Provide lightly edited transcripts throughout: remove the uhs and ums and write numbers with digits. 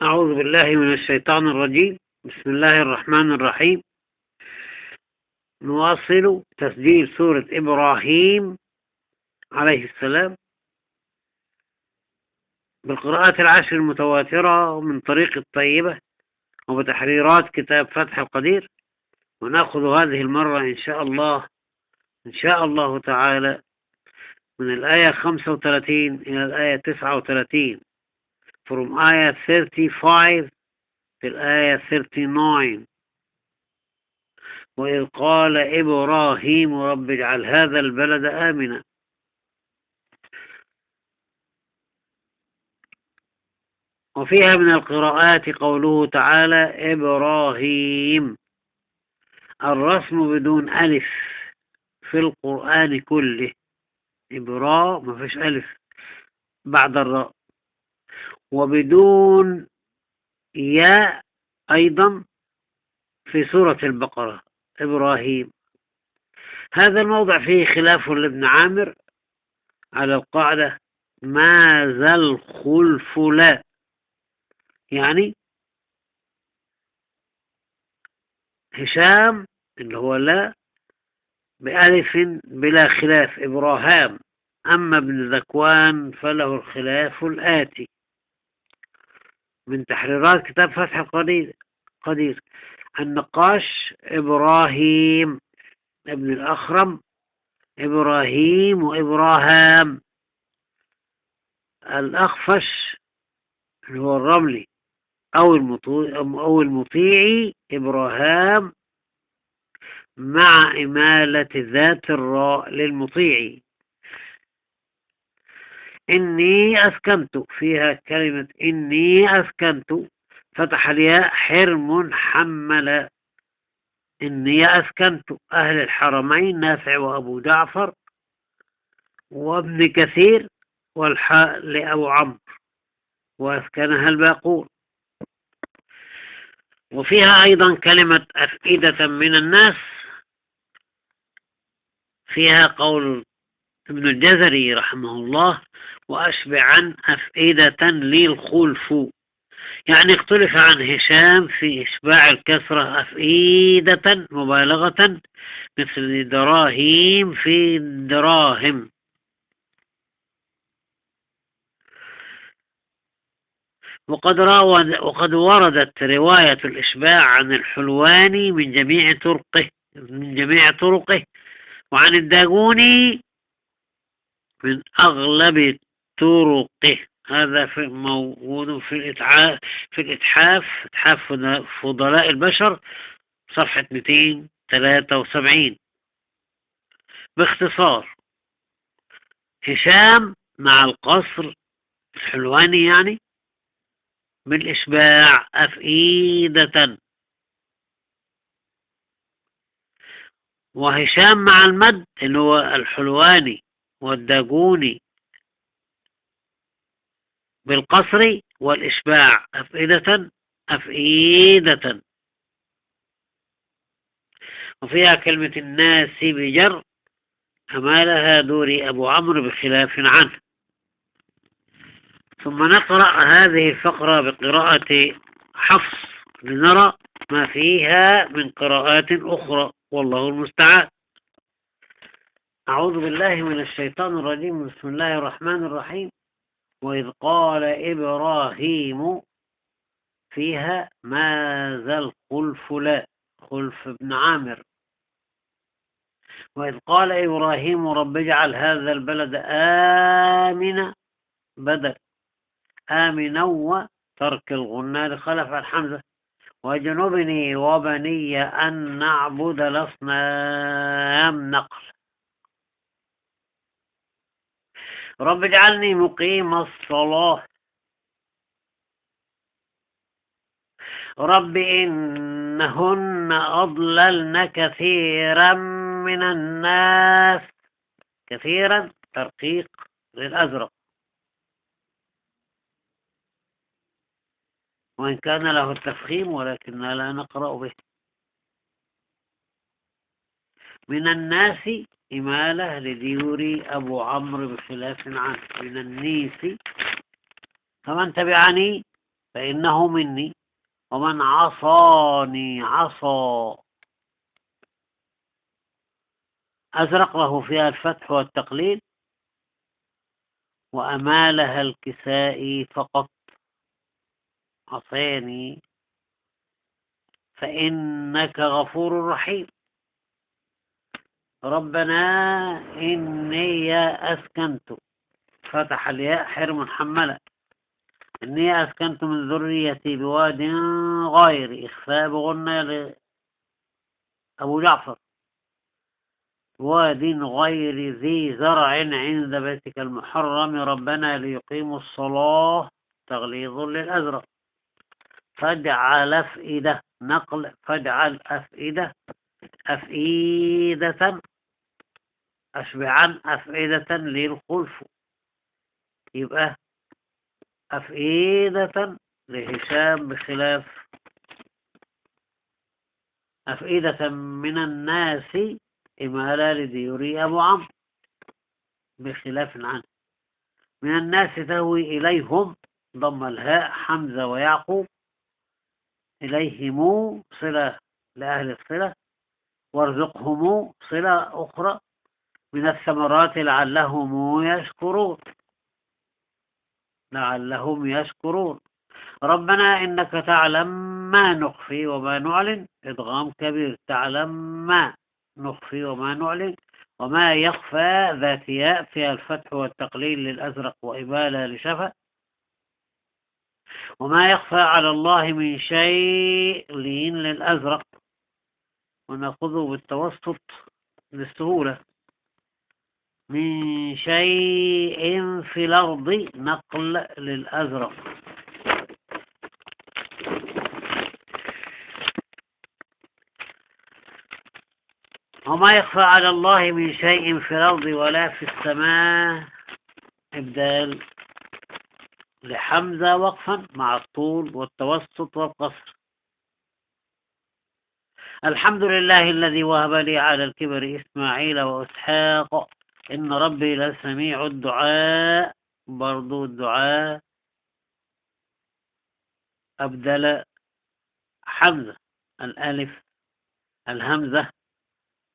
أعوذ بالله من الشيطان الرجيم. بسم الله الرحمن الرحيم. نواصل تسجيل سورة إبراهيم عليه السلام بالقراءات العشر المتواترة من طريق الطيبة وبتحريرات كتاب فتح القدير، ونأخذ هذه المرة إن شاء الله تعالى من الآية 35 إلى الآية 39، from آية 35 في الآية 39. وإذ قال إبراهيم رب اجعل هذا البلد آمنا. وفيها من القراءات قوله تعالى إبراهيم، الرسم بدون ألف في القرآن كله. إبراء ما فيش ألف بعد الراء، وبدون ياء أيضا في سورة البقرة إبراهيم. هذا الموضع فيه خلاف لابن عامر على القاعدة ما ذا الخلف لا، يعني هشام اللي هو لا بألف بلا خلاف إبراهام، أما ابن ذكوان فله الخلاف الآتي من تحريرات كتاب فتح القدير. النقاش إبراهيم، ابن الأخرم إبراهيم وإبراهام، الأخفش اللي هو الرملي أو المطيعي إبراهام مع إمالة ذات الراء للمطيعي. إني أسكنت، فيها كلمة إني أسكنت فتح الياء حرم حمل. إني أسكنت أهل الحرمين نافع وأبو جعفر وابن كثير، والحاء لأبو عمرو وأسكنها الباقون. وفيها أيضا كلمة أفئدة من الناس، فيها قول ابن الجزري رحمه الله وأشبعا أفئدة لي الخلف، يعني اختلف عن هشام في إشباع الكسرة أفئدة مبالغة مثل دراهيم في دراهم. وقد وردت رواية الإشباع عن الحلواني من جميع طرقه وعن الداغوني من أغلب طرقه. هذا موجود في الإتحاف، إتحاف فضلاء البشر صفحة 273. باختصار، هشام مع القصر الحلواني يعني بالإشباع أفئدة، وهشام مع المد اللي هو الحلواني والداغوني بالقصر والإشباع أفئدة. وفيها كلمة الناس بجر أمالها دوري أبو عمرو بخلاف عنه. ثم نقرأ هذه الفقرة بقراءة حفص لنرى ما فيها من قراءات أخرى، والله المستعان. أعوذ بالله من الشيطان الرجيم. بسم الله الرحمن الرحيم. وإذ قال إبراهيم، فيها ما ذا الخلف لا، خلف بن عامر. وإذ قال إبراهيم رب اجعل هذا البلد آمنا، بدل آمنا وترك الغنى لخلف الحمزة. وجنبني وبني أن نعبد الأصنام، نقل. رب اجعلني مقيم الصلاة، رب إنهن أضللن كثيرا من الناس. كثيرا ترقيق للأزرق، وإن كان له التفخيم ولكننا لا نقرأ به. من الناس إمالة لديوري أبو عمرو بخلاف عنه. من النيس، فمن تبعني فإنه مني، ومن عصاني عصى. أزرق له فيها الفتح والتقليل، وأمالها الكسائي فقط. عصاني فإنك غفور رحيم. ربنا إني أسكنت، فتح الياء حر محملة، إني أسكنت من ذريتي بواد غير إخفاء بغنى لأبو جعفر، واد غير ذي زرع عند بيتك المحرم ربنا ليقيموا الصلاة، تغليظ للأزرق. فاجعل أفئدة، نقل فاجعل أفئدة أشبعا أفئدة للخلف، يبقى أفئدة لهشام بخلاف أفئدة من الناس إمالة لديوري أبو عمرو بخلاف عنه. من الناس تهوي إليهم، ضم الهاء حمزة ويعقوب، إليهم صلة لأهل الصلة، وارزقهم صلة أخرى، من الثمرات لعلهم يشكرون. ربنا إنك تعلم ما نخفي وما نعلن، إدغام كبير، تعلم ما نخفي وما نعلن. وما يخفى ذات ياء فيها الفتح والتقليل للأزرق وإبالة لشفا. وما يخفى على الله من شيء لين للأزرق، ونأخذه بالتوسط للسهولة. من شيء في الأرض، نقل للأزرق. وما يخفى على الله من شيء في الأرض ولا في السماء، إبدال لحمزة وقفا مع الطول والتوسط والقصر. الحمد لله الذي وهب لي على الكبر إسماعيل وإسحاق إن ربي لسميع الدعاء. برضو الدعاء أبدل حمزة الهمزة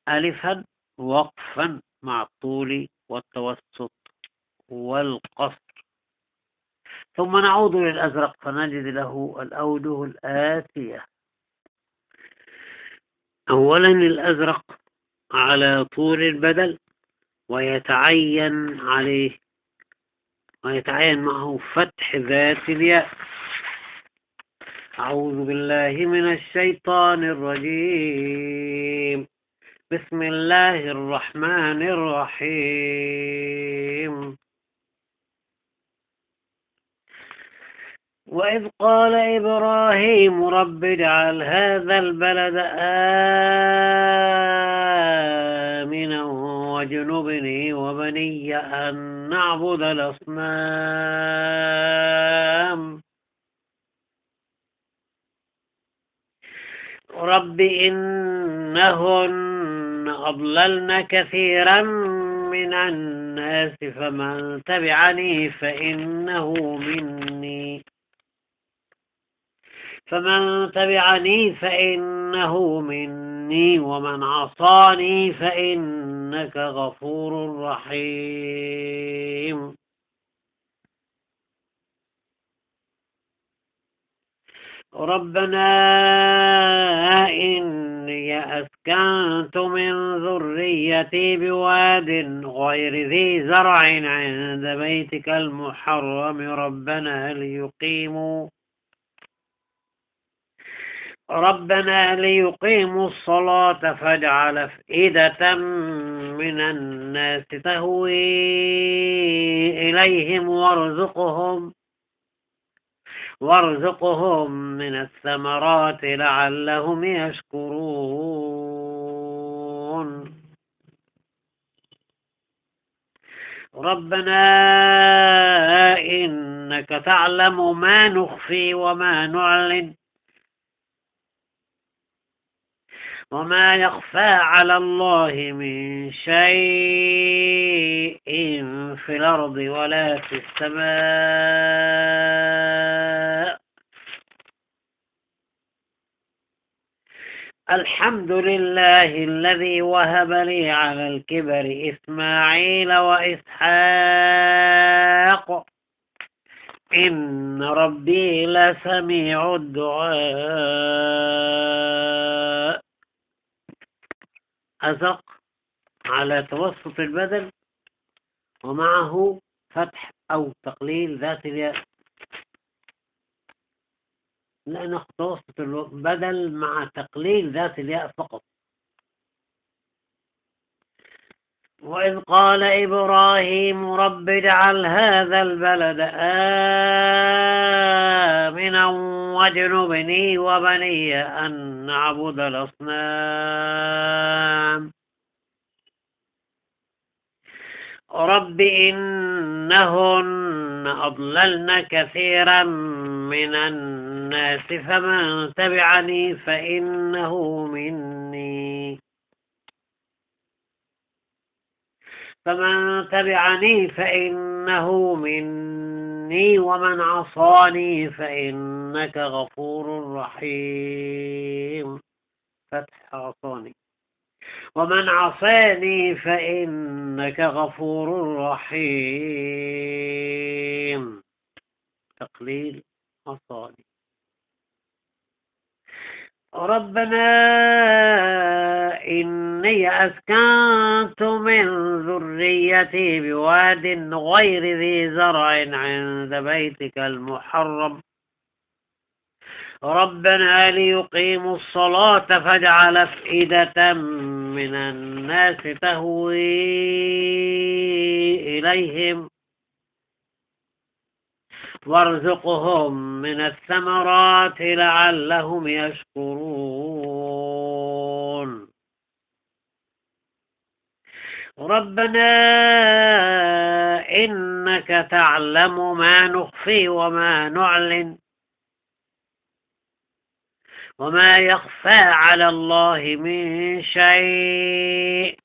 ألفا وقفا مع الطول والتوسط والقصر. ثم نعود للأزرق فنجد له الأوجه الآتية. أولا الأزرق على طول البدل، ويتعين معه فتح ذات الياء. أعوذ بالله من الشيطان الرجيم. بسم الله الرحمن الرحيم. وإذ قال إبراهيم رب اجعل هذا البلد آمنا واجنبني وبني أن نعبد الأصنام. رب إنهن أضللن كثيرا من الناس فمن تبعني فإنه مني ومن عصاني فإنك غفور رحيم. ربنا إني أسكنت من ذريتي بواد غير ذي زرع عند بيتك المحرم ربنا ليقيموا الصلاة فاجعل أفئدة من الناس تهوي إليهم وارزقهم من الثمرات لعلهم يشكرون. ربنا إنك تعلم ما نخفي وما نعلن، وما يخفى على الله من شيء في الأرض ولا في السماء. الحمد لله الذي وهب لي على الكبر إسماعيل وإسحاق إن ربي لسميع الدعاء. أزق على توسط البدل ومعه فتح أو تقليل ذات الياء، لأن توسط البدل مع تقليل ذات الياء فقط. وإذ قال إبراهيم رب اجعل هذا البلد آمنا واجنبني وبني أن نعبد الأصنام رب إنهن أضللن كثيرا من الناس فمن تبعني فإنه مني ومن عصاني فإنك غفور رحيم. فتح عصاني. ومن عصاني فإنك غفور رحيم. تقليل عصاني. ربنا إني أسكنت من ذريتي بواد غير ذي زرع عند بيتك المحرم ربنا ليقيموا الصلاة فاجعل أفئدة من الناس تهوي إليهم وارزقهم من الثمرات لعلهم يشكرون. ربنا إنك تعلم ما نخفي وما نعلن وما يخفى على الله من شيء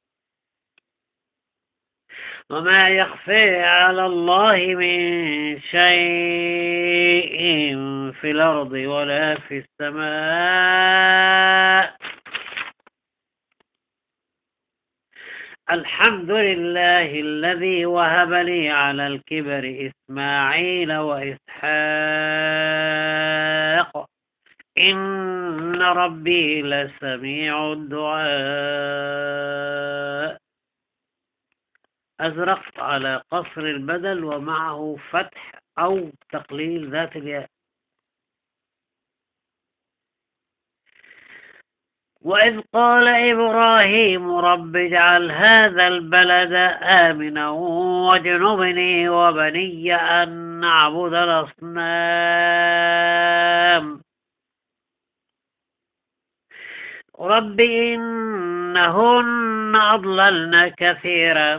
في الأرض ولا في السماء. الحمد لله الذي وهب لي على الكبر إسماعيل وإسحاق إن ربي لسميع الدعاء. أزرقت على قصر البدل ومعه فتح أو تقليل ذات الياء. وإذ قال إبراهيم رب اجعل هذا البلد آمنا واجنبني وبني أن نعبد الأصنام رب إنهن أضللن كثيرا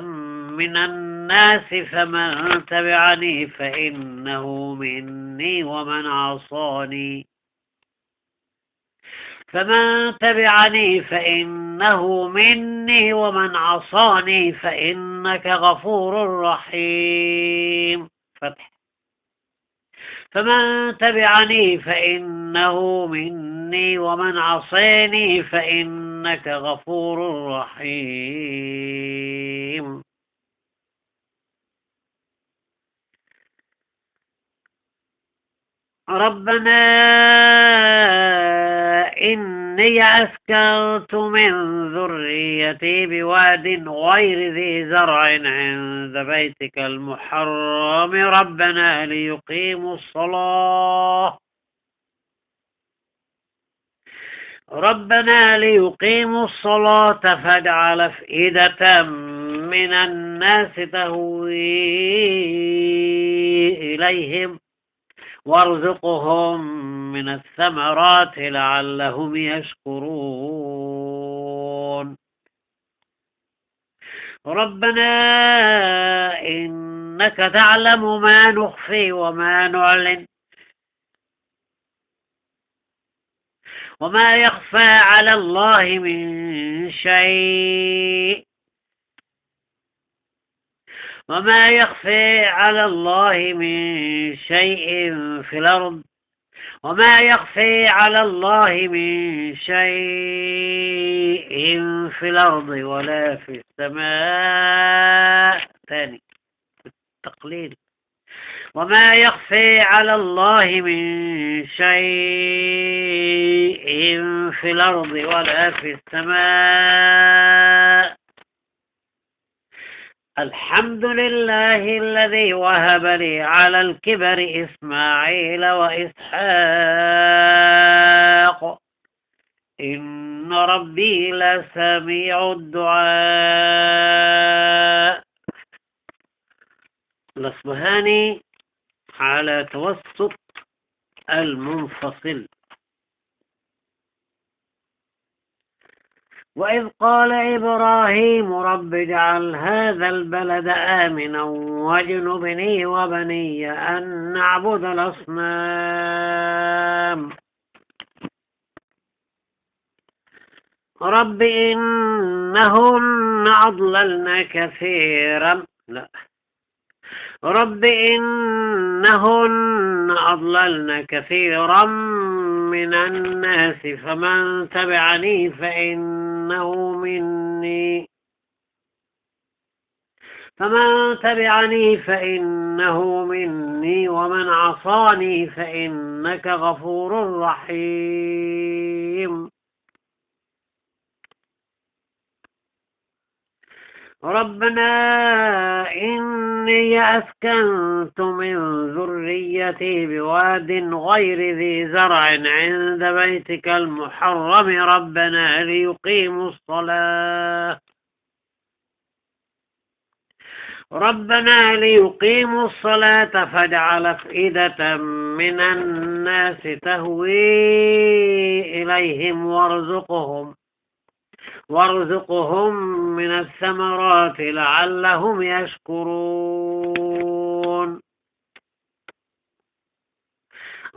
من الناس فمن تبعني فإنه مني ومن عصاني فإنك غفور رحيم. فتح. فمن تبعني فإنه مني ومن عصاني فإنك غفور رحيم. ربنا إني أسكنت من ذريتي بواد غير ذي زرع عند بيتك المحرم ربنا ليقيموا الصلاة فاجعل أفئدة من الناس تهوي إليهم وارزقهم من الثمرات لعلهم يشكرون. ربنا إنك تعلم ما نخفي وما نعلن وما يخفى على الله من شيء في الأرض وما يخفي على الله من شيء في الأرض ولا في السماء. ثاني التقليل. وما يخفي على الله من شيء في الأرض ولا في السماء. الحمد لله الذي وهب لي على الكبر إسماعيل وإسحاق إن ربي لسميع الدعاء. الأصبهاني على توسط المنفصل. وإذ قال إبراهيم رب اجعل هذا البلد آمنا واجنبني وبني أن نعبد الأصنام رب إنهن أضللن كثيرا من الناس فمن تبعني فإنه مني ومن عصاني فإنك غفور رحيم. ربنا إني أسكنت من ذريتي بواد غير ذي زرع عند بيتك المحرم ربنا ليقيموا الصلاة فاجعل أفئدة من الناس تهوي إليهم وارزقهم من الثمرات لعلهم يشكرون.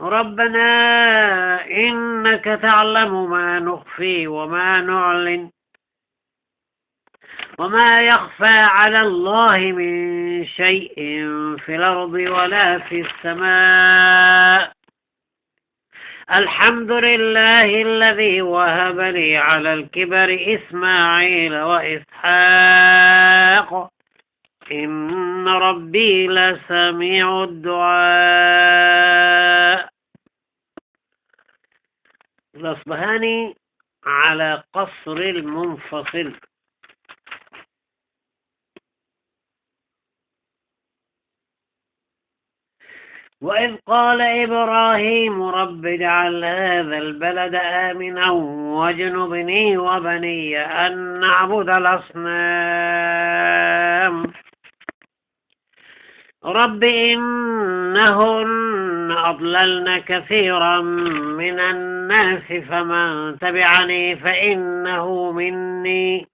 ربنا إنك تعلم ما نخفي وما نعلن وما يخفى على الله من شيء في الأرض ولا في السماء. الحمد لله الذي وهب لي على الكبر إسماعيل وإسحاق إن ربي لسميع الدعاء. الأصبهاني على قصر المنفصل. وإذ قال إبراهيم رب اجعل هذا البلد آمنا واجنبني وبني أن نعبد الأصنام رب إنهن أضللن كثيرا من الناس فمن تبعني فإنه مني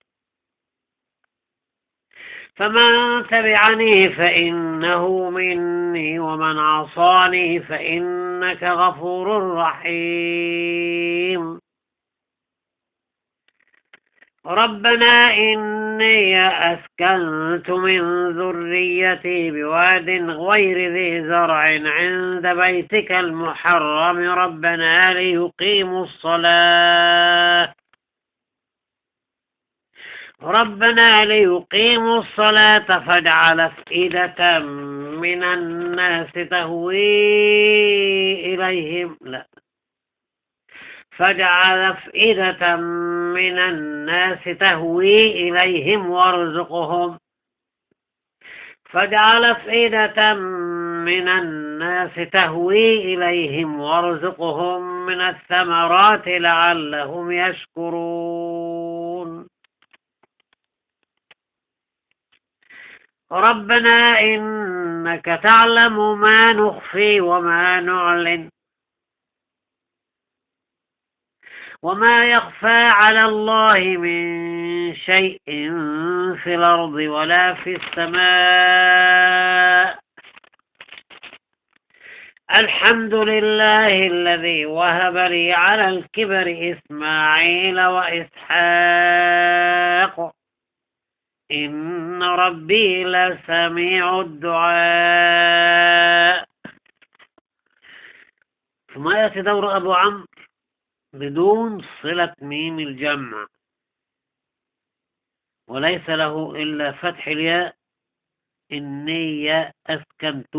ومن عصاني فإنك غفور رحيم. ربنا إني أسكنت من ذريتي بواد غير ذي زرع عند بيتك المحرم ربنا ليقيموا الصلاة فاجعل أفئدة من الناس تهوي إليهم وارزقهم من الثمرات لعلهم يشكرون. ربنا إنك تعلم ما نخفي وما نعلن وما يخفى على الله من شيء في الأرض ولا في السماء. الحمد لله الذي وهب لي على الكبر إسماعيل وإسحاق إن ربي لسميع الدعاء. ثم يأتي دور أبو عمرو بدون صلة ميم الجمع، وليس له إلا فتح الياء، إني أسكنت،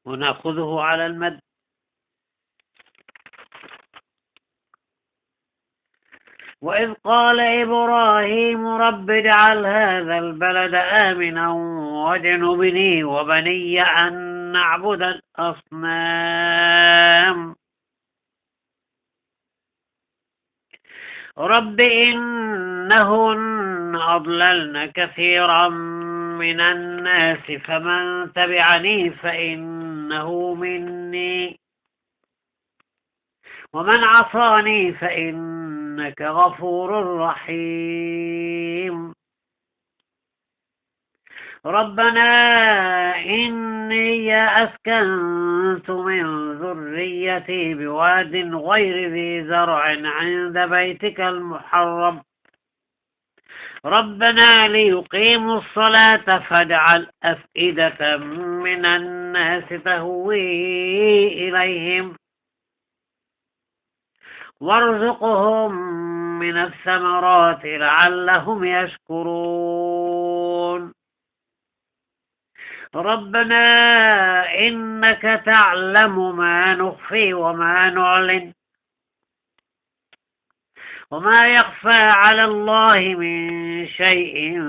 ونأخذه على المد. وإذ قال إبراهيم رب اجعل هذا البلد آمنا واجنبني وبني أن نعبد الأصنام رب إنهن أضللن كثيرا من الناس فمن تبعني فإنه مني ومن عصاني فإنك غفور رحيم ربنا إني أسكنت من ذريتي بواد غير ذي زرع عند بيتك المحرم ربنا ليقيموا الصلاة فاجعل أفئدة من الناس تهوي إليهم وارزقهم من الثمرات لعلهم يشكرون ربنا إنك تعلم ما نخفي وما نعلن وما يخفى على الله من شيء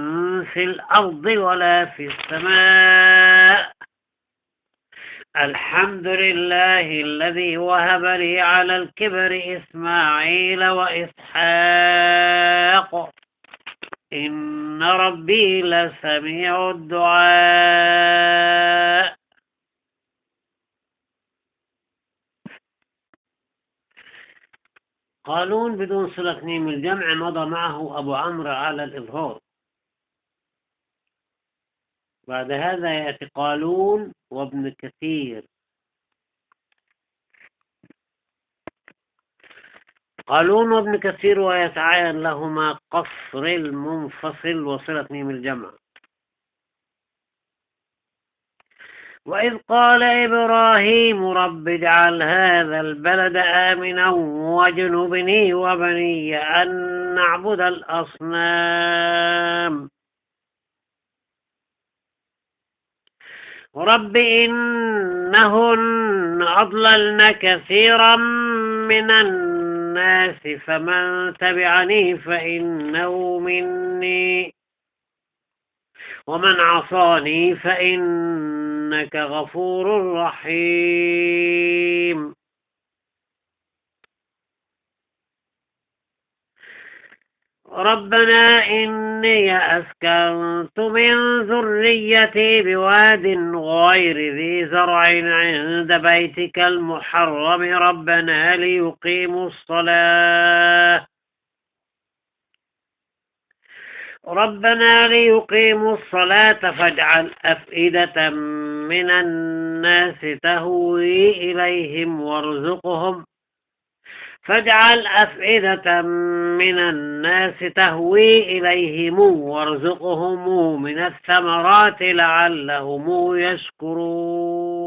في الأرض ولا في السماء الحمد لله الذي وهب لي على الكبر إسماعيل وإسحاق إن ربي لسميع الدعاء. قالون بدون صلة ميم الجمع مضى معه أبو عمرو على الإظهار. بعد هذا يأتي قالون وابن كثير. قالون وابن كثير ويتعين لهما قصر المنفصل وصلة ميم الجمع. وإذ قال إبراهيم رب اجعل هذا البلد آمنا واجنبني وبني أن نعبد الأصنام رب إنهن أضللن كثيرا من الناس فمن تبعني فإنه مني ومن عصاني فإنك غفور رحيم ربنا إني أسكنت من ذريتي بواد غير ذي زرع عند بيتك المحرم ربنا ليقيموا الصلاة فاجعل أفئدة من الناس تهوي إليهم وارزقهم من الثمرات لعلهم يشكرون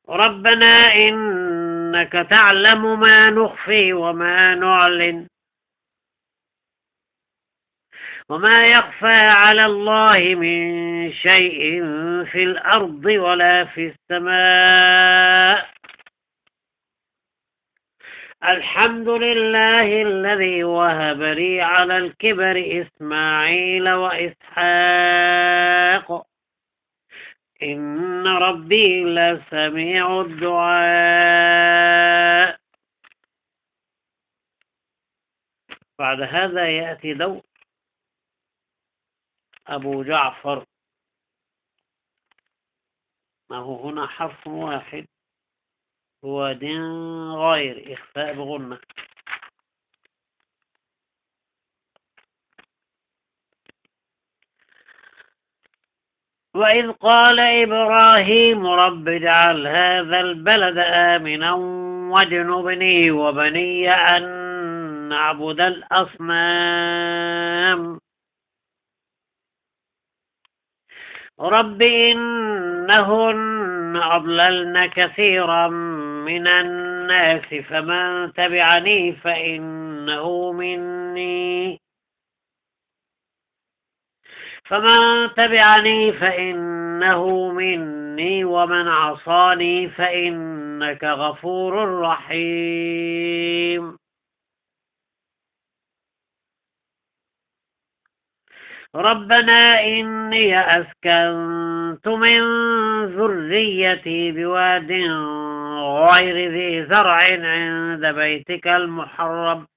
ربنا إنك تعلم ما نخفي وما نعلن وما يخفى على الله من شيء في الأرض ولا في السماء الحمد لله الذي وهب لي على الكبر إسماعيل وإسحاق إن ربي لسميع الدعاء. بعد هذا يأتي دور أبو جعفر، ما هو هنا حرف واحد هو دين غير إخفاء بغنة. وإذ قال إبراهيم رب اجعل هذا البلد آمنا واجنبني وبني أن نعبد الأصنام رب إنهن أضللن كثيرا من الناس فمن تبعني فإنه مني ومن عصاني فإنك غفور رحيم. ربنا إني أسكنت من ذريتي بواد غير ذي زرع عند بيتك المحرم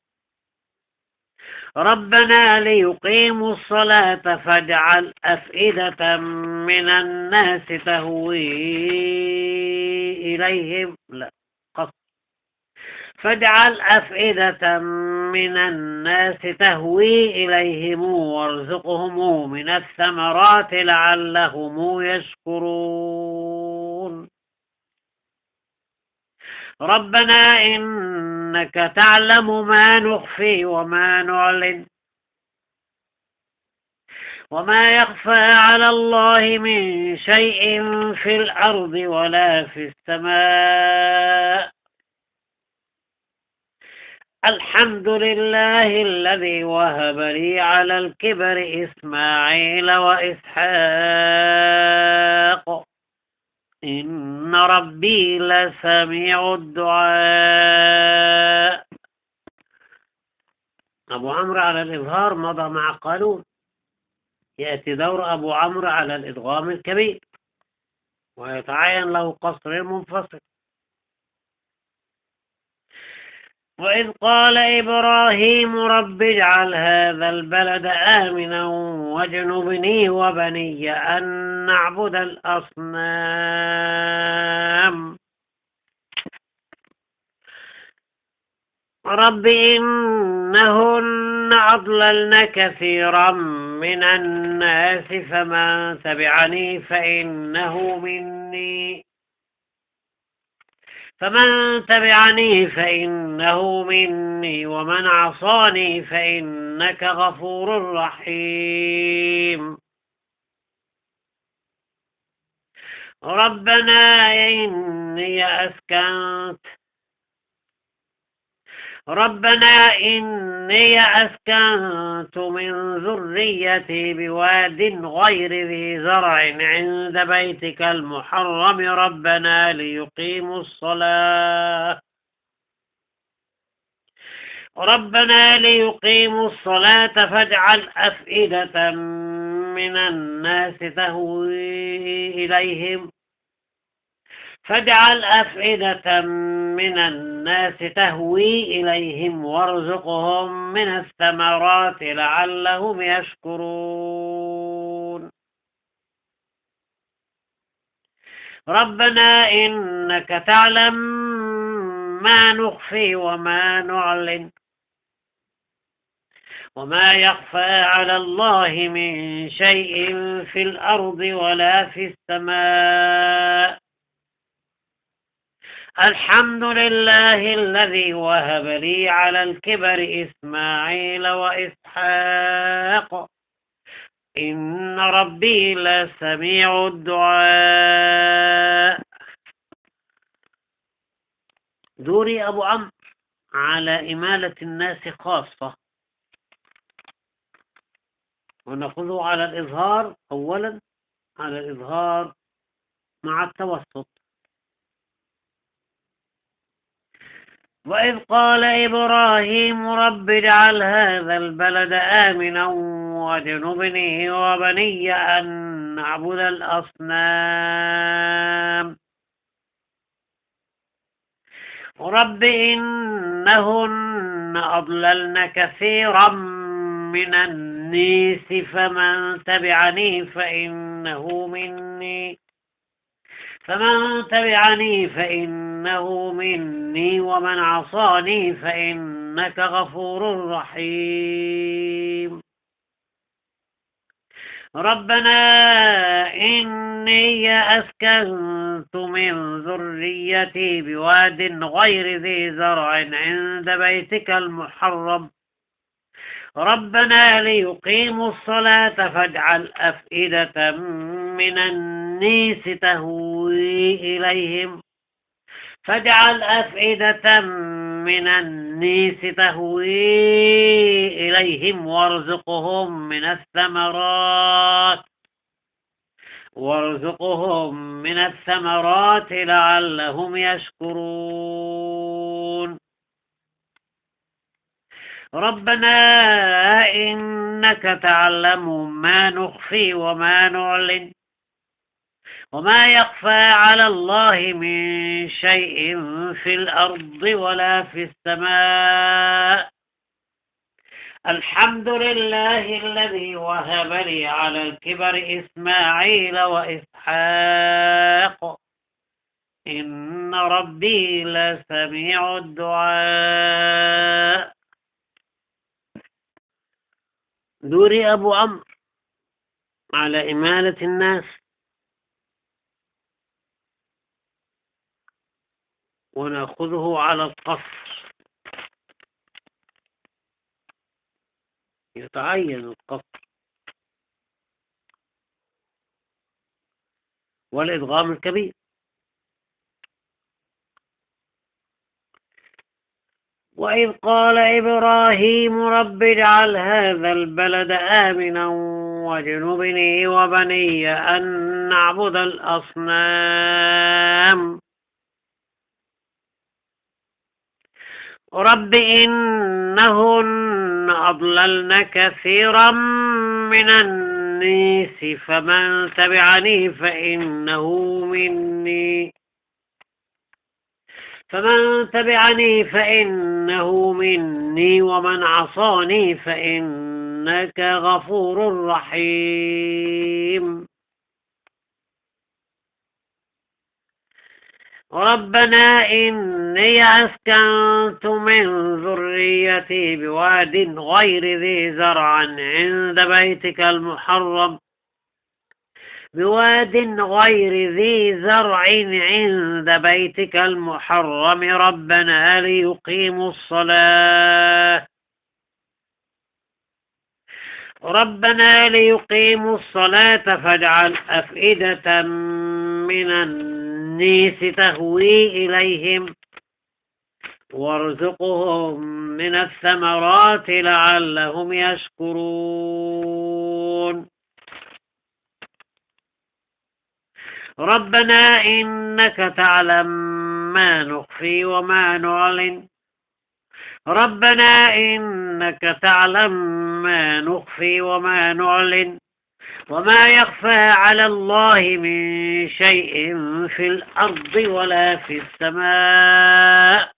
ربنا ليقيموا الصلاة فاجعل أفئدة من الناس تهوي إليهم فاجعل أفئدة من الناس تهوي إليهم وارزقهم من الثمرات لعلهم يشكرون. ربنا إنك تعلم ما نخفي وما نعلن وما يخفى على الله من شيء في الأرض ولا في السماء. الحمد لله الذي وهب لي على الكبر إسماعيل وإسحاق إن ربي لسميع الدعاء. أبو عمرو على الإظهار مضى مع قانون، يأتي دور أبو عمرو على الإدغام الكبير ويتعين له قصر المنفصل. وإذ قال إبراهيم رب اجعل هذا البلد آمنا واجنبني وبني أن نعبد الأصنام رب إنهن أضللن كثيرا من الناس فمن تبعني فإنه مني ومن عصاني فإنك غفور رحيم. ربنا إني أسكنت من ذريتي بواد غير ذي زرع عند بيتك المحرم ربنا ليقيموا الصلاة فاجعل أفئدة من الناس تهوي إليهم وارزقهم من الثمرات لعلهم يشكرون. ربنا إنك تعلم ما نخفي وما نعلن وما يخفى على الله من شيء في الأرض ولا في السماء. الحمد لله الذي وهب لي على الكبر إسماعيل وإسحاق إن ربي لسميع الدعاء. دوري أبو عمرو على إمالة الناس خاصة، ونأخذه على الإظهار أولا، على الإظهار مع التوسط. وإذ قال إبراهيم رب اجعل هذا البلد آمنا واجنبني وبني أن نعبد الأصنام رب إنهن أضللن كثيرا من الناس فمن تبعني فإنه مني ومن عصاني فإنك غفور رحيم. ربنا إني أسكنت من ذريتي بواد غير ذي زرع عند بيتك المحرم ربنا ليقيموا الصلاة فاجعل أفئدة من الناس تهوي إليهم وارزقهم من الثمرات لعلهم يشكرون ربنا إنك تعلم ما نخفي وما نعلن وما يخفى على الله من شيء في الأرض ولا في السماء الحمد لله الذي وهب لي على الكبر إسماعيل وإسحاق إن ربي لسميع الدعاء. دوري أبو عمرو على إمالة الناس ونأخذه على القصر، يتعين القصر والإدغام الكبير. وإذ قال إبراهيم رب اجعل هذا البلد آمنا واجنبني وبني أن نعبد الأصنام رب إنهن أضللن كثيرا من الناس فمن تبعني فإنه مني ومن عصاني فإنك غفور رحيم. ربنا إني أسكنت من ذريتي بواد غير ذي زرع عند بيتك المحرم ربنا ليقيموا الصلاة فاجعل أفئدة من الناس تهوي إليهم وارزقهم من الثمرات لعلهم يشكرون. ربنا إنك تعلم ما نخفي وما نعلن وما يخفى على الله من شيء في الأرض ولا في السماء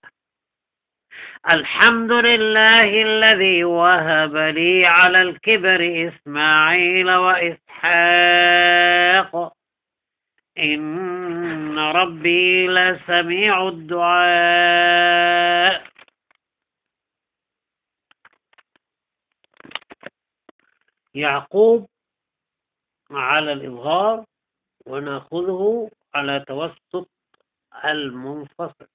الحمد لله الذي وهب لي على الكبر إسماعيل وإسحاق إن ربي لسميع الدعاء. يعقوب على الإظهار ونأخذه على توسط المنفصل.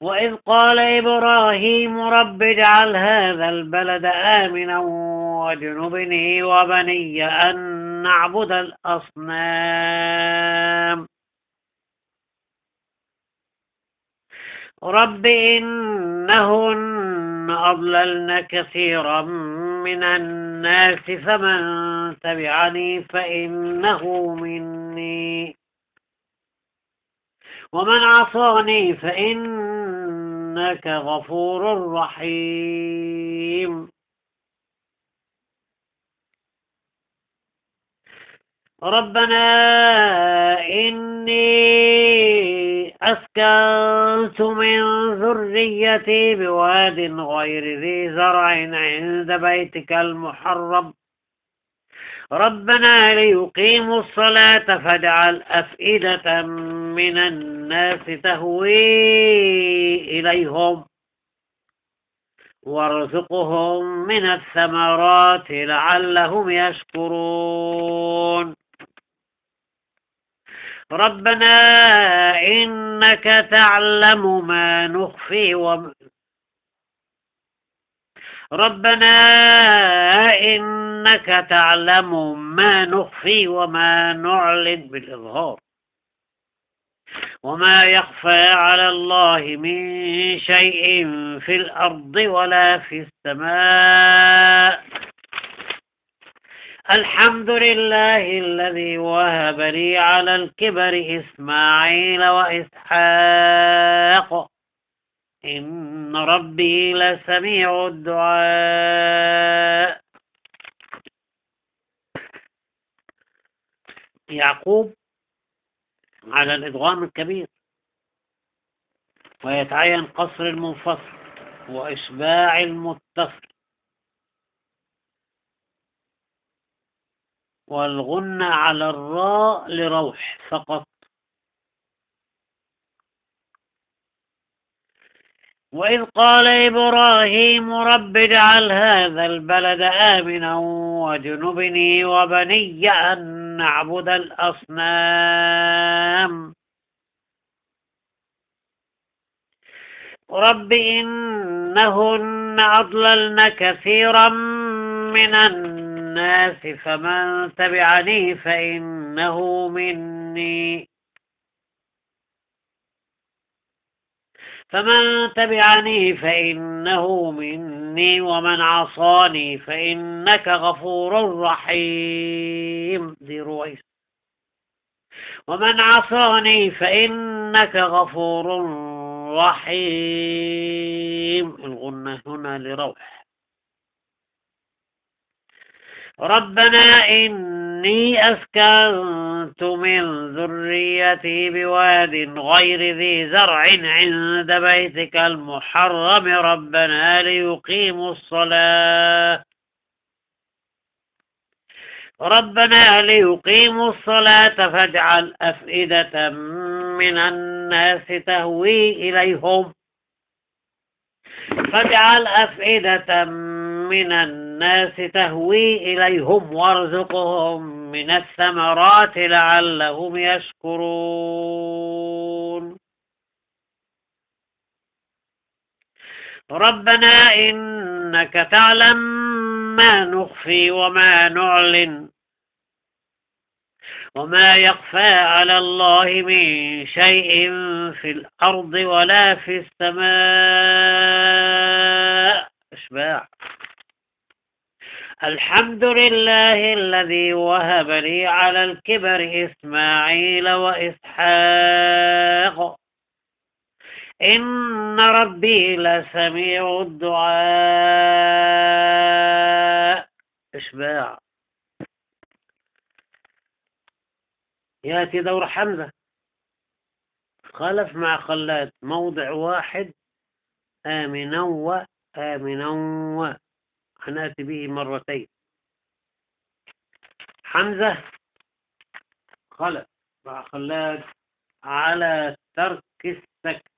وإذ قال إبراهيم رب اجعل هذا البلد آمنا واجنبني وبني أن نعبد الأصنام رب إنهن أضللن كثيرا من الناس فمن تبعني فإنه مني ومن عصاني فإنك غفور رحيم. ربنا إني أسكنت من ذريتي بواد غير ذي زرع عند بيتك المحرم ربنا ليقيموا الصلاة فاجعل أفئدة من الناس تهوي إليهم وارزقهم من الثمرات لعلهم يشكرون. ربنا إنك تعلم ما نخفي ربنا إنك تعلم ما نخفي وما نعلن بالإظهار وما يخفى على الله من شيء في الأرض ولا في السماء الحمد لله الذي وهب لي على الكبر إسماعيل وإسحاق إن ربي لسميع الدعاء. يعقوب على الإدغام الكبير، ويتعين قصر المنفصل وإشباع المتصل والغنى على الراء لروح فقط. وإذ قال إبراهيم رب اجعل هذا البلد آمنا واجنبني وبني أن نعبد الأصنام رب إنهن أضللن كثيرا من الناس فمن تبعني فإنه مني ومن عصاني فإنك غفور رحيم. دي رويس. ومن عصاني فإنك غفور رحيم. الغنة هنا لروح. ربنا إني أسكنت من ذريتي بواد غير ذي زرع عند بيتك المحرم ربنا ليقيموا الصلاة فاجعل أفئدة من الناس تهوي إليهم وارزقهم من الثمرات لعلهم يشكرون. ربنا إنك تعلم ما نخفي وما نعلن وما يخفى على الله من شيء في الأرض ولا في السماء. إشباع. الحمد لله الذي وهب لي على الكبر إسماعيل وإسحاق إن ربي لسميع الدعاء. إشباع. يأتي دور حمزة خلف مع خلاد موضع واحد آمنا و هنأتي به مرتين. حمزة خلف مع خلاد على ترك السكت.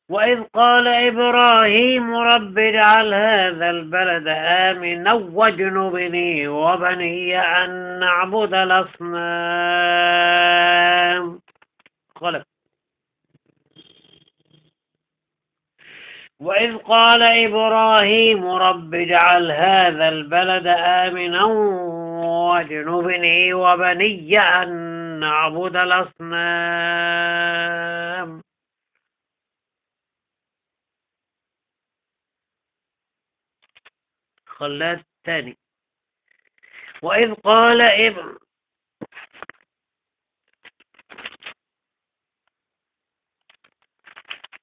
وإذ قال إبراهيم رب اجعل هذا البلد آمنا واجنبني وبني أن نعبد الأصنام. خلف. وإذ قال إبراهيم رب اجعل هذا البلد آمنا واجنبني وبني أن نعبد الأصنام. خلاد الثاني.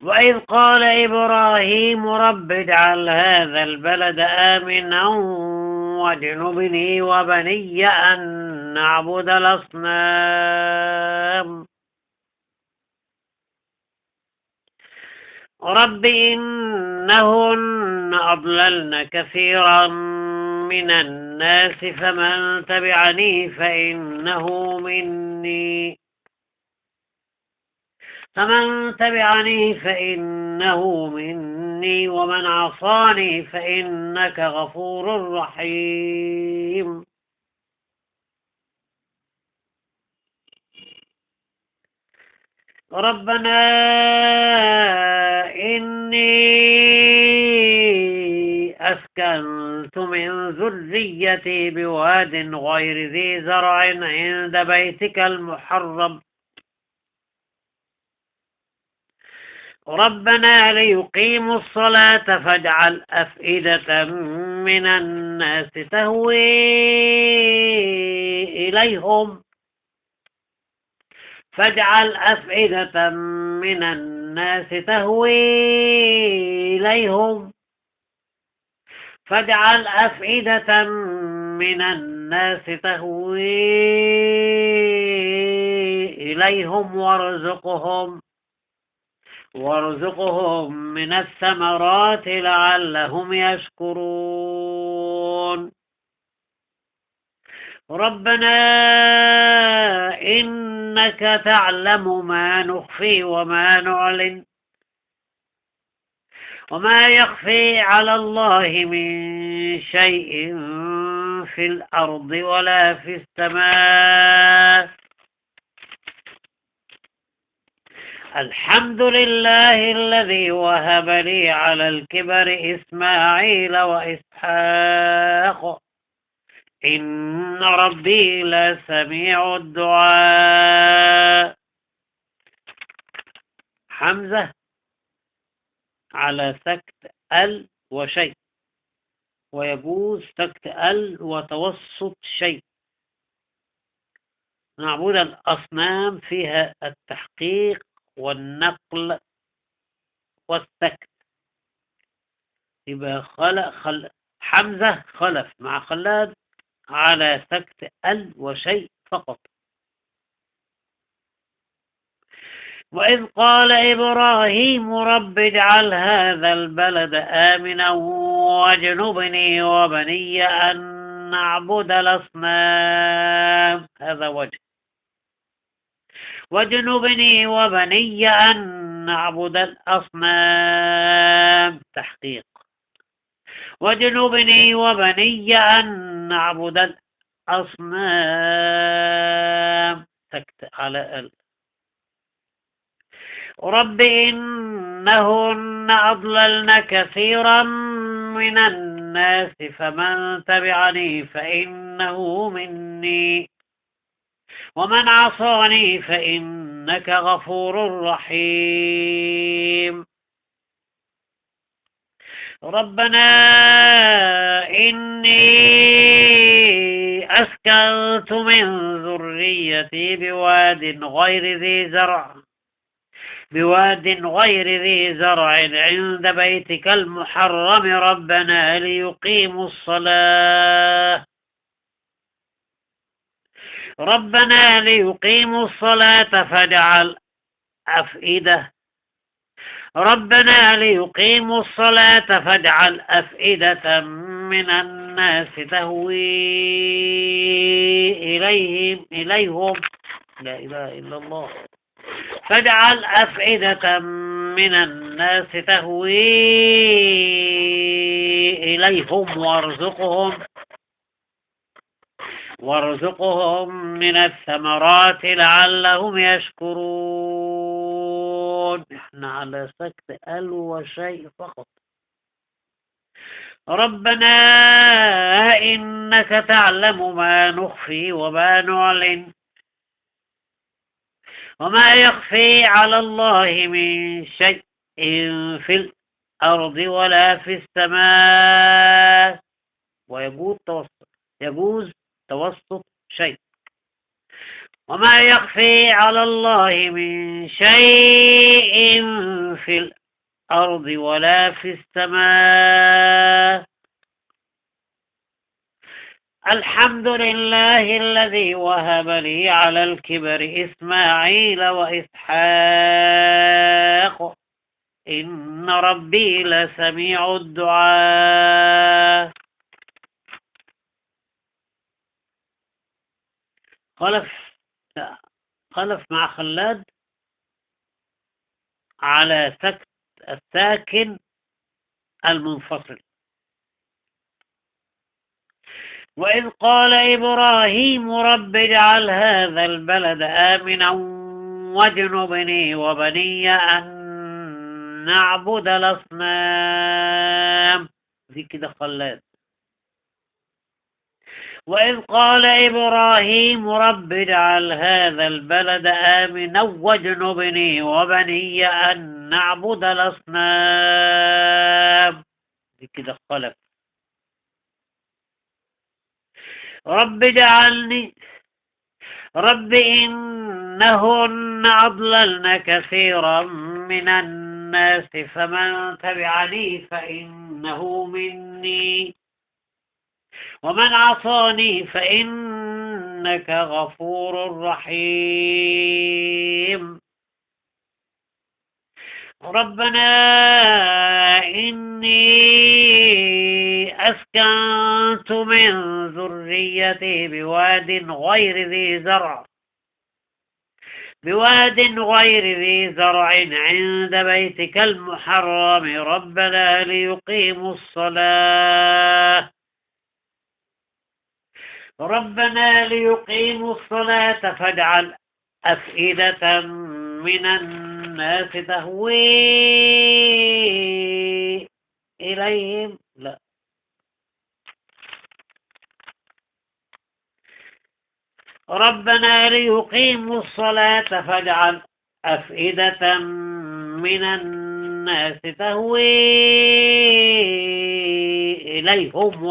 وإذ قال إبراهيم رب اجعل هذا البلد آمنا واجنبني وبني أن نعبد الأصنام رب إنهن أضللن كثيرا من الناس فمن تبعني فإنه مني مني ومن عصاني فإنك غفور رحيم. ربنا إني أسكنت من ذريتي بواد غير ذي زرع عند بيتك المحرم ربنا ليقيموا الصلاة فاجعل أفئدة من الناس تهوي إليهم فاجعل أفئدة من الناس تهوي إليهم فاجعل أفئدة من الناس تهوي إليهم وارزقهم من الثمرات لعلهم يشكرون. ربنا إنك تعلم ما نخفي وما نعلن وما يخفي على الله من شيء في الأرض ولا في السماء. الحمد لله الذي وهب لي على الكبر إسماعيل وإسحاق إن ربي لسميع الدعاء. حمزة على سكت ال وشيء، ويجوز سكت ال وتوسط شيء. معبود الأصنام فيها التحقيق والنقل والسكت. يبقى حمزة خلف مع خلاد على سكت ال وشيء فقط. وإذ قال إبراهيم رب اجعل هذا البلد آمنا واجنبني وبني أن نعبد الأصنام. هذا وجه. واجنبني وبني أن نعبد الأصنام تحقيق. واجنبني وبني أن نعبد الأصنام سكت على ال. رب إنهن أضللن كثيرا من الناس فمن تبعني فإنه مني ومن عصاني فإنك غفور رحيم. ربنا إني أسكنت من ذريتي بواد غير ذي زرع عند بيتك المحرم ربنا ليقيموا الصلاة فاجعل أفئدة من الناس تهوي إليهم لا إله إلا الله. فاجعل أفئدة من الناس تهوي إليهم وارزقهم من الثمرات لعلهم يشكرون. احنا على سكت ال وشيء فقط. ربنا إنك تعلم ما نخفي وما نعلن وما يخفي على الله من شيء في الأرض ولا في السماء. ويجوز توسط شيء. وما يخفي على الله من شيء في الأرض ولا في السماء. الحمد لله الذي وهب لي على الكبر إسماعيل وإسحاق إن ربي لسميع الدعاء. خلف مع خلاد على سكت الساكن المنفصل. وإذ قال إبراهيم رب اجعل هذا البلد آمنا واجنبني وبني أن نعبد الأصنام. دي كده خلات. وإذ قال إبراهيم رب اجعل هذا البلد آمنا واجنبني وبني أن نعبد الأصنام. دي كده خلف. رب اجعلني رب إنهن أضللن كثيرا من الناس فمن تبعني فإنه مني ومن عصاني فإنك غفور رحيم. ربنا إني أسكنت من ذريتي بواد غير ذي زرع عند بيتك المحرم ربنا ليقيموا الصلاة فاجعل أفئدة من الناس تهوي إليهم ربنا ليقيموا الصلاة فاجعل أفئدة من الناس تهوي إليهم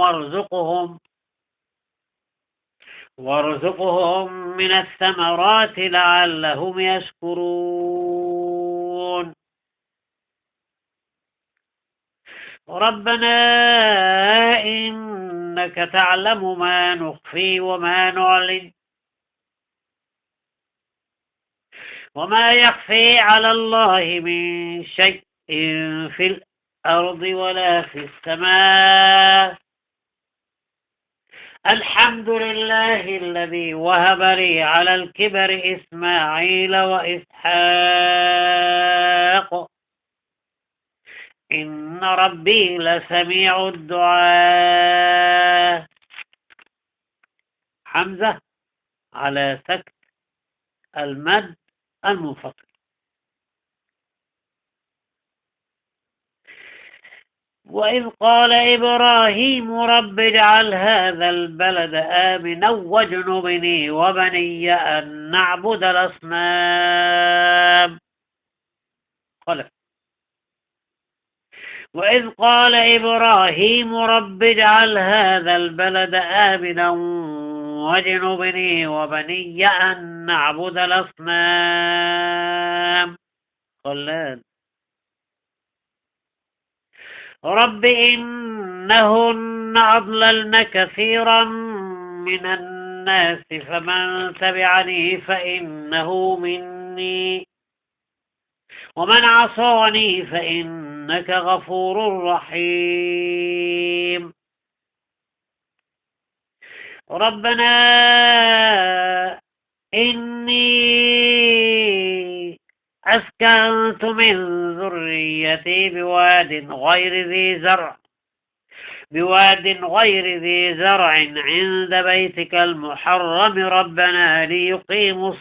وارزقهم من الثمرات لعلهم يشكرون. ربنا إنك تعلم ما نخفي وما نعلن وما يخفي على الله من شيء في الأرض ولا في السماء. الحمد لله الذي وهب لي على الكبر إسماعيل وإسحاق إن ربي لسميع الدعاء. حمزة على سكت المد المنفصل. وإذ قال إبراهيم رب اجعل هذا البلد آمنا واجنبني وبني أن نعبد الأصنام. وإذ قال إبراهيم رب اجعل هذا البلد آمنا واجنبني وبني أن نعبد الأصنام. خلاد. رب إنهن أضللن كثيرا من الناس فمن تبعني فإنه مني ومن عصاني فإنك غفور رحيم. ربنا إني أسكنت من ذريتي بواد غير ذي زرع عند بيتك المحرم ربنا ليقيموا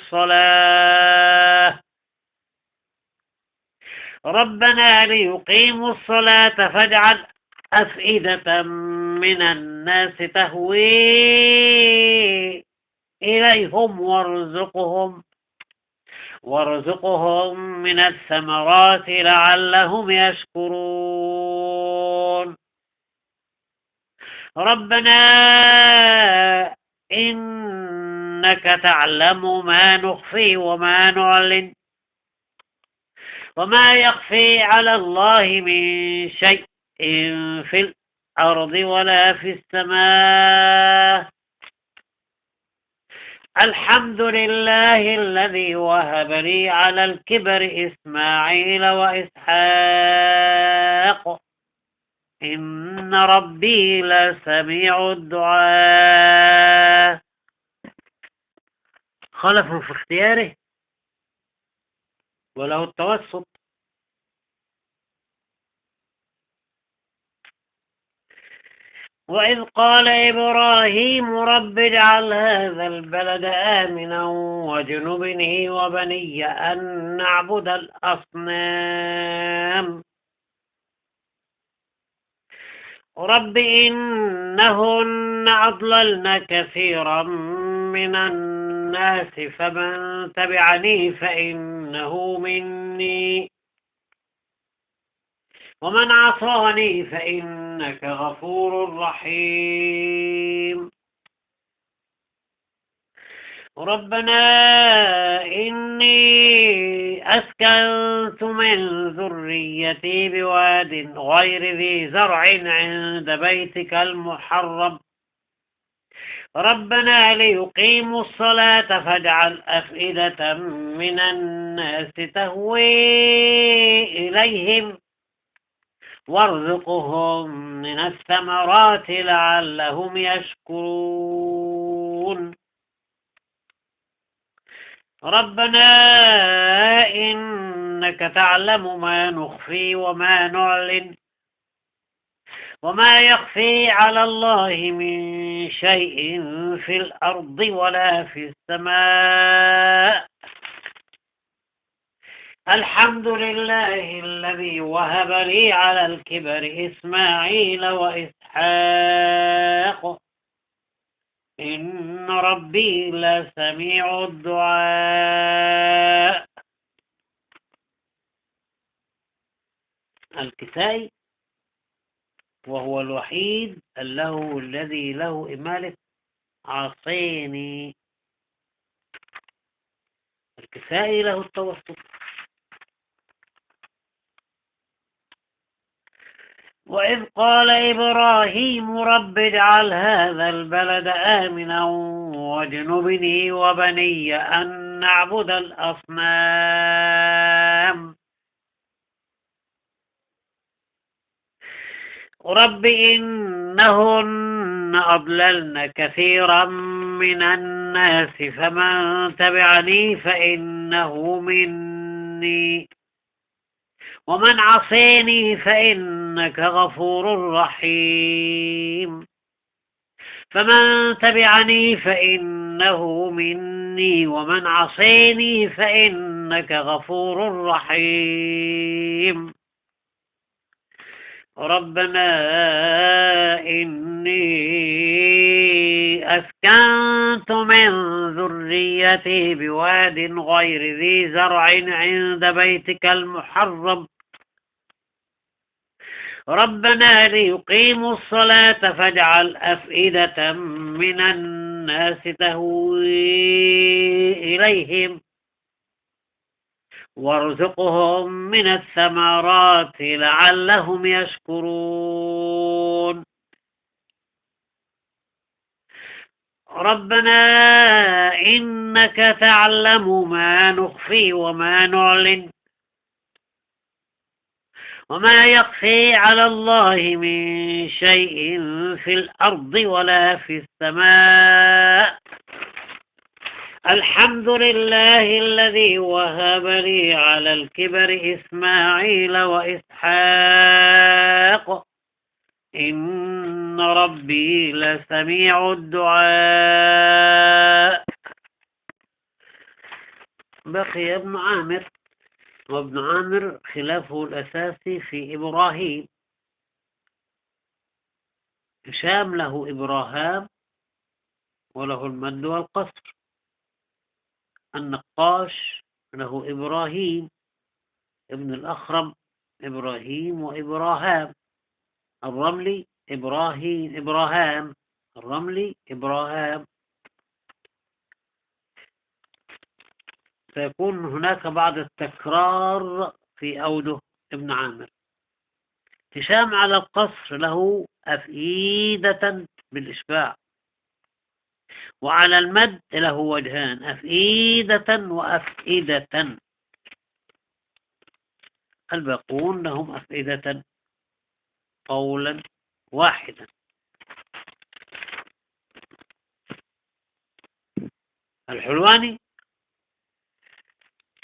الصلاة فاجعل أفئدة من الناس تهوي إليهم وارزقهم من الثمرات لعلهم يشكرون. ربنا إنك تعلم ما نخفي وما نعلن وما يخفي على الله من شيء في الأرض ولا في السماء. الحمد لله الذي وهب لي على الكبر إسماعيل وإسحاق إن ربي لسميع الدعاء. خلف في اختياره وله التوسط. وإذ قال إبراهيم رب اجعل هذا البلد آمنا واجنبني وبني أن نعبد الأصنام رب إنهن أضللن كثيرا من الناس فمن تبعني فإنه مني ومن عصاني فإنك غفور رحيم ربنا إني أسكنت من ذريتي بواد غير ذي زرع عند بيتك المحرم ربنا ليقيموا الصلاة فاجعل أفئدة من الناس تهوي إليهم وارزقهم من الثمرات لعلهم يشكرون ربنا إنك تعلم ما نخفي وما نعلن وما يخفي على الله من شيء في الأرض ولا في السماء الحمد لله الذي وهب لي على الكبر إسماعيل وإسحاق إن ربي لسميع الدعاء الكسائي وهو الوحيد الذي له إمالة عصيني الكسائي له التوسط وإذ قال إبراهيم رب اجعل هذا البلد آمنا واجنبني وبني أن نعبد الأصنام رب إنهن أضللن كثيرا من الناس فمن تبعني فإنه مني ومن عصيني فإنك غفور رحيم فمن تبعني فإنه مني ومن عصيني فإنك غفور رحيم ربنا إني أسكنت من ذريتي بواد غير ذي زرع عند بيتك المحرم ربنا ليقيموا الصلاة فاجعل أفئدة من الناس تهوي إليهم وارزقهم من الثمرات لعلهم يشكرون ربنا إنك تعلم ما نخفي وما نعلن وما يخفي على الله من شيء في الأرض ولا في السماء الحمد لله الذي وهب لي على الكبر إسماعيل وإسحاق إن ربي لسميع الدعاء بقي ابن عامر وابن عامر خلافه الأساسي في إبراهيم هشام له إبراهام وله المد والقصر النقاش له إبراهيم ابن الأخرم إبراهيم وإبراهام الرملي إبراهام الرملي إبراهام سيكون هناك بعض التكرار في أوجه ابن عامر هشام على القصر له أفئدة بالإشباع وعلى المد له وجهان أفئدة وأفئدة الباقون لهم أفئدة قولا واحدا الحلواني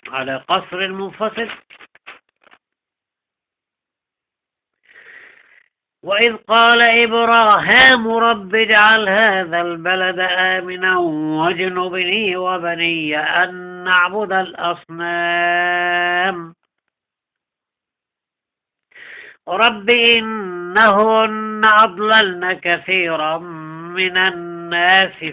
على قصر منفصل وإذ قال إبراهام رب اجعل هذا البلد آمنا واجنبني وبني أن نعبد الأصنام رب إنهن أضللن كثيرا من الناس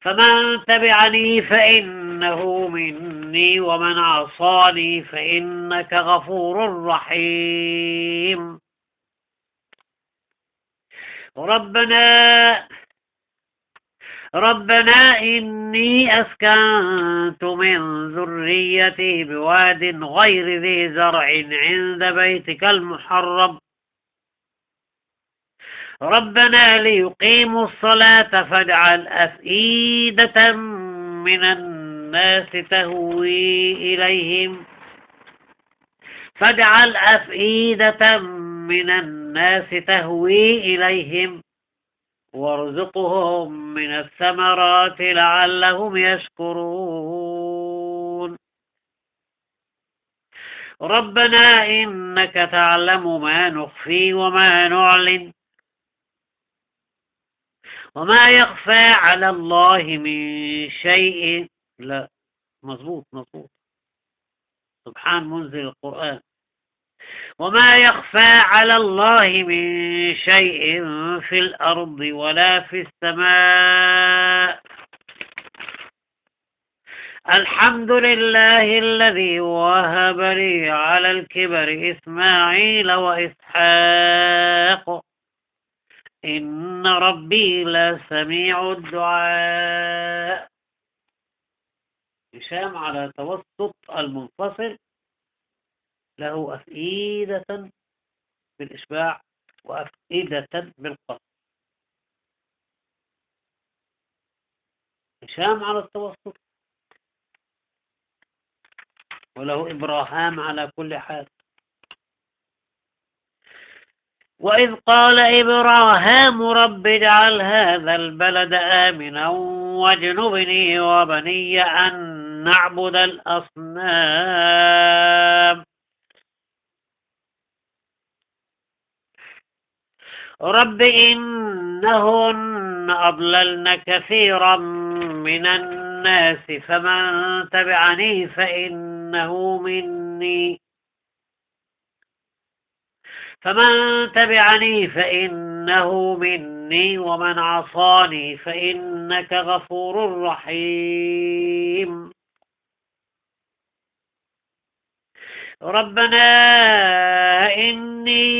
فمن تبعني فإنه مني ومن عصاني فإنك غفور رحيم ربنا إني أسكنت من ذريتي بواد غير ذي زرع عند بيتك المحرم ربنا ليقيموا الصلاة فاجعل أفئدة من الناس تهوي إليهم وارزقهم من الثمرات لعلهم يشكرون ربنا إنك تعلم ما نخفي وما نعلن وما يخفى على الله من شيء. لا، مظبوط. سبحان منزل القرآن. وما يخفى على الله من شيء في الأرض ولا في السماء الحمد لله الذي وهب لي على الكبر إسماعيل وإسحاق إن ربي لسميع الدعاء. هشام على توسط المنفصل له أفئدة بالإشباع وأفئدة بالقصر. هشام على التوسط وله إبراهام على كل حال. وإذ قال إبراهام رب اجعل هذا البلد آمنا واجنبني وبني أن نعبد الأصنام رب إنهن أضللن كثيرا من الناس فمن تبعني فإنه مني ومن عصاني فإنك غفور رحيم ربنا إني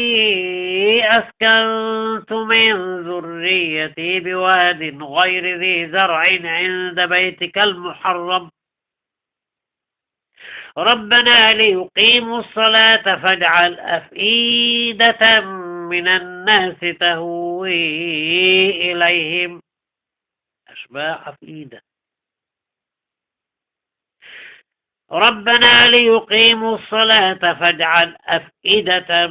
أسكنت من ذريتي بواد غير ذي زرع عند بيتك المحرم ربنا ليقيموا الصلاة فاجعل أفئدة من الناس تهوي إليهم أشباع أفئدة ربنا ليقيموا الصلاة فاجعل أفئدة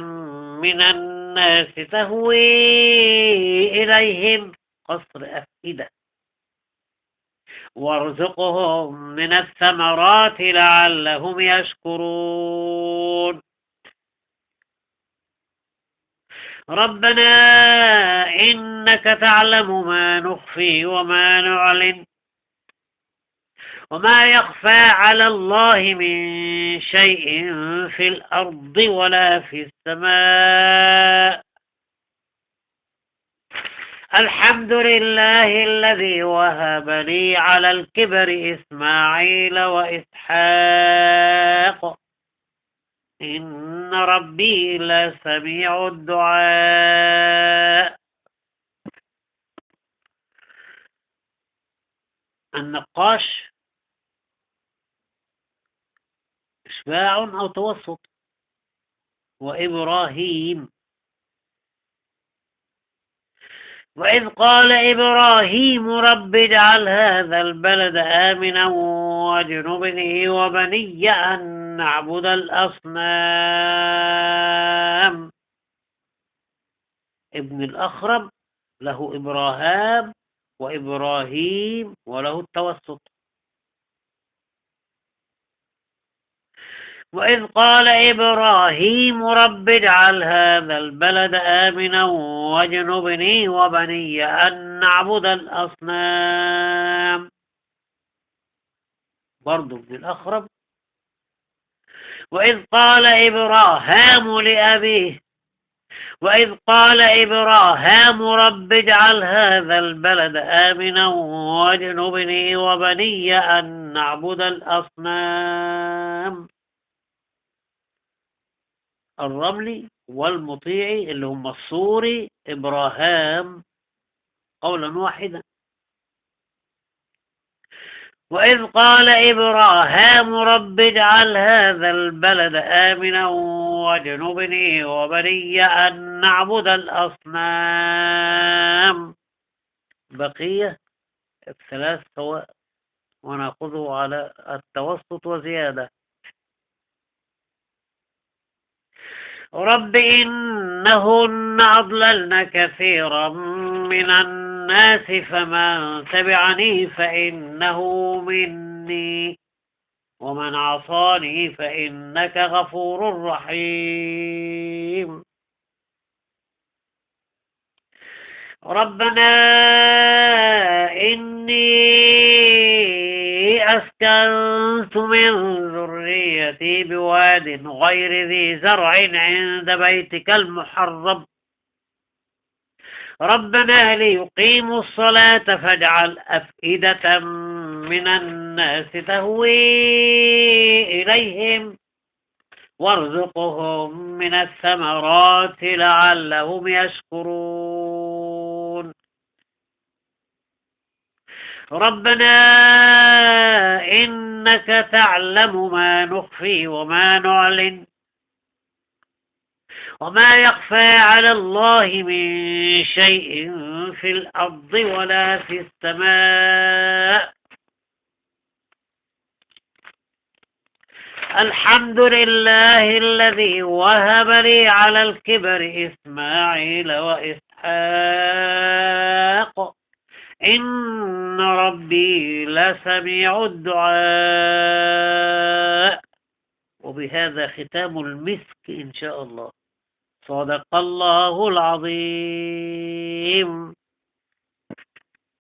من الناس تهوي إليهم قصر أفئدة وارزقهم من الثمرات لعلهم يشكرون ربنا إنك تعلم ما نخفي وما نعلن وما يخفى على الله من شيء في الأرض ولا في السماء الحمد لله الذي وهب لي على الكبر إسماعيل وإسحاق إن ربي لسميع الدعاء. النقاش إشباع أو توسط. وإبراهيم وإذ قال إبراهيم رب اجعل هذا البلد آمنا واجنبني وبني أن نعبد الأصنام. ابن الأخرم له إبراهام وإبراهيم وله التوسط. وإذ قال إبراهيم رب اجعل هذا البلد آمنا واجنبني وبني أن نعبد الأصنام. برضو من الأخرب. وإذ قال إبراهام لأبيه وإذ قال إبراهام رب اجعل هذا البلد آمنا واجنبني وبني أن نعبد الأصنام. الرملي والمطيعي اللي هم الصوري إبراهام قولا واحدا. وإذ قال إبراهام رب اجعل هذا البلد آمنا واجنبني وبني أن نعبد الأصنام. بقية الثلاث سواء ونأخذه على التوسط وزيادة. رب إنهن أضللن كثيرا من الناس فمن تبعني فإنه مني ومن عصاني فإنك غفور رحيم. ربنا إني أسكنت من ذريتي بواد غير ذي زرع عند بيتك المحرم ربنا ليقيموا الصلاة فاجعل أفئدة من الناس تهوي إليهم وارزقهم من الثمرات لعلهم يشكرون. ربنا إنك تعلم ما نخفي وما نعلن وما يخفى على الله من شيء في الأرض ولا في السماء. الحمد لله الذي وهب لي على الكبر إسماعيل وإسحاق إن ربي لسميع الدعاء. وبهذا ختام المسك إن شاء الله. صدق الله العظيم.